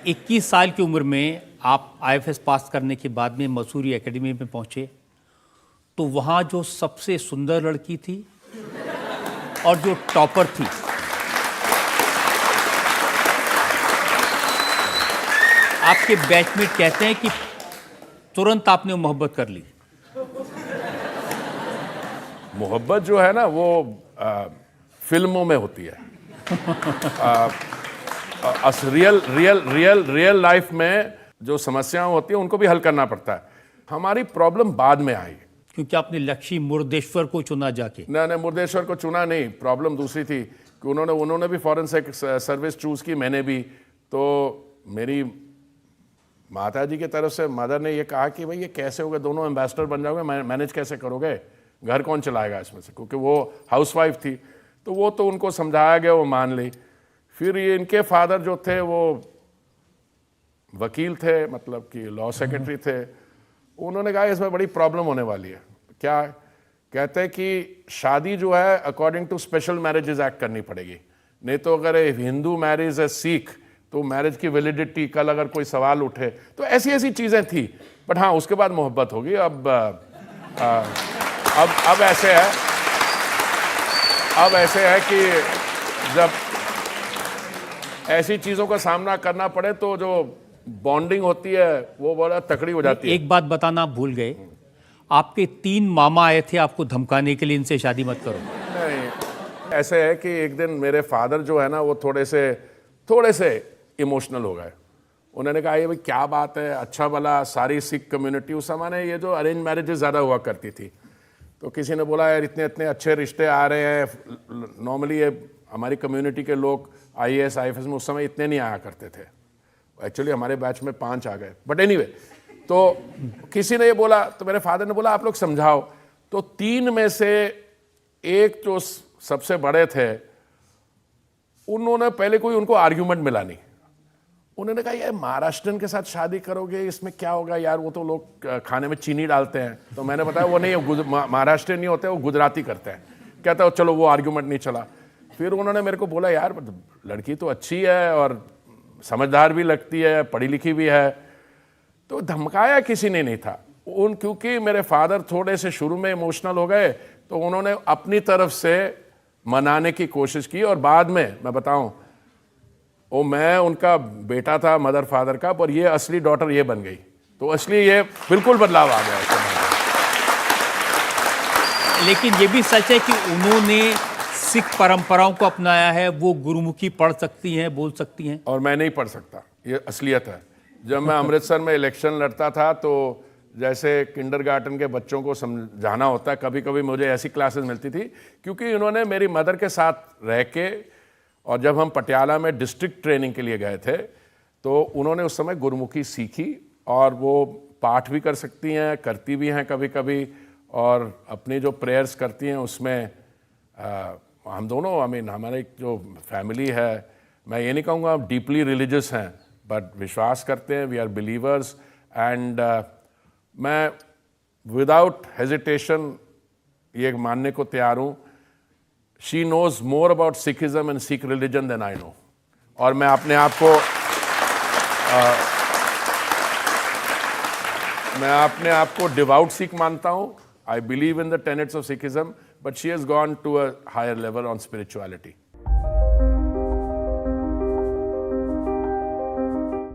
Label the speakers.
Speaker 1: 21 साल की उम्र में आप आईएफएस पास करने के बाद में मसूरी एकेडमी में पहुंचे, तो वहाँ जो सबसे सुंदर लड़की थी और जो टॉपर थी, आपके बैचमेट कहते हैं कि तुरंत आपने मोहब्बत कर ली।
Speaker 2: मोहब्बत जो है ना वो फिल्मों में होती है। रियल लाइफ में जो समस्याएं होती हैं उनको भी हल करना पड़ता है। हमारी प्रॉब्लम बाद में आई
Speaker 1: क्योंकि आपने लक्ष्मी मुर्देश्वर को चुना जाके।
Speaker 2: नहीं, मुर्देश्वर को चुना नहीं, प्रॉब्लम दूसरी थी कि उन्होंने भी फॉरेन सर्विस चूज की, मैंने भी। तो मेरी माता जी की तरफ से मदर ने ये कहा कि भाई ये कैसे होगा, दोनों एम्बेसडर बन जाओगे, मैनेज कैसे करोगे, घर कौन चलाएगा इसमें से, क्योंकि वो हाउसवाइफ थी। तो वो तो उनको समझाया गया, वो मान ली। फिर ये इनके फादर जो थे वो वकील थे, मतलब कि लॉ सेक्रेटरी थे। उन्होंने कहा इसमें बड़ी प्रॉब्लम होने वाली है। क्या कहते हैं कि शादी जो है according to special marriages act करनी पड़ेगी, नहीं तो अगर हिंदू मैरिज है सिख तो मैरिज की वैलिडिटी, कल अगर कोई सवाल उठे, तो ऐसी ऐसी चीजें थी। बट हाँ, उसके बाद मोहब्बत होगी। अब ऐसे है कि जब ऐसी चीजों का सामना करना पड़े तो जो बॉन्डिंग होती है वो बड़ा तकड़ी हो जाती है।
Speaker 1: एक बात बताना आप भूल गए, आपके 3 मामा आए थे आपको धमकाने के लिए, इनसे शादी मत करो।
Speaker 2: नहीं, ऐसे है कि एक दिन मेरे फादर जो है ना वो थोड़े से इमोशनल हो गए। उन्होंने कहा ये भाई क्या बात है, अच्छा भला सारी सिख कम्युनिटी उस समय ये जो अरेंज मैरिजेस ज़्यादा हुआ करती थी, तो किसी ने बोला यार इतने इतने अच्छे रिश्ते आ रहे हैं। नॉर्मली ये हमारी कम्युनिटी के लोग आईएएस आईएफएस में उस समय इतने नहीं आया करते थे। एक्चुअली हमारे बैच में 5 आ गए, बट एनीवे, तो किसी ने ये बोला, तो मेरे फादर ने बोला आप लोग समझाओ। तो 3 में से एक जो सबसे बड़े थे, उन्होंने पहले कोई उनको आर्ग्यूमेंट मिला नहीं। उन्होंने कहा यार महाराष्ट्रन के साथ शादी करोगे, इसमें क्या होगा यार, वो तो लोग खाने में चीनी डालते हैं। तो मैंने बताया वो नहीं, महाराष्ट्र नहीं होते, वो गुजराती करते हैं। कहता है चलो, वो आर्ग्यूमेंट नहीं चला। फिर उन्होंने मेरे को बोला यार लड़की तो अच्छी है और समझदार भी लगती है, पढ़ी लिखी भी है। तो धमकाया किसी ने नहीं था क्योंकि मेरे फादर थोड़े से शुरू में इमोशनल हो गए, तो उन्होंने अपनी तरफ से मनाने की कोशिश की। और बाद में मैं बताऊं, वो मैं उनका बेटा था मदर फादर का, पर ये असली डॉटर ये बन गई। तो असली ये बिल्कुल बदलाव आ गया।
Speaker 1: लेकिन ये भी सच है कि उन्होंने सिख परंपराओं को अपनाया है। वो गुरुमुखी पढ़ सकती हैं, बोल सकती हैं,
Speaker 2: और मैं नहीं पढ़ सकता। ये असलियत है। जब मैं अमृतसर में इलेक्शन लड़ता था तो जैसे किंडरगार्टन के बच्चों को समझाना होता है, कभी कभी मुझे ऐसी क्लासेस मिलती थी, क्योंकि इन्होंने मेरी मदर के साथ रह के, और जब हम पटियाला में डिस्ट्रिक्ट ट्रेनिंग के लिए गए थे तो उन्होंने उस समय गुरुमुखी सीखी, और वो पाठ भी कर सकती हैं, करती भी हैं कभी कभी, और अपनी जो प्रेयर्स करती हैं उसमें हम दोनों, हमारे जो फैमिली है, मैं ये नहीं कहूँगा हम डीपली रिलीजियस हैं, बट विश्वास करते हैं, वी आर बिलीवर्स। एंड मैं विदाउट हेजिटेशन ये मानने को तैयार हूँ, she knows more about Sikhism and Sikh religion than I know. और मैं अपने आप को डिवाउट सिख मानता हूँ। I believe in the tenets of Sikhism, but she has gone to a higher level on spirituality.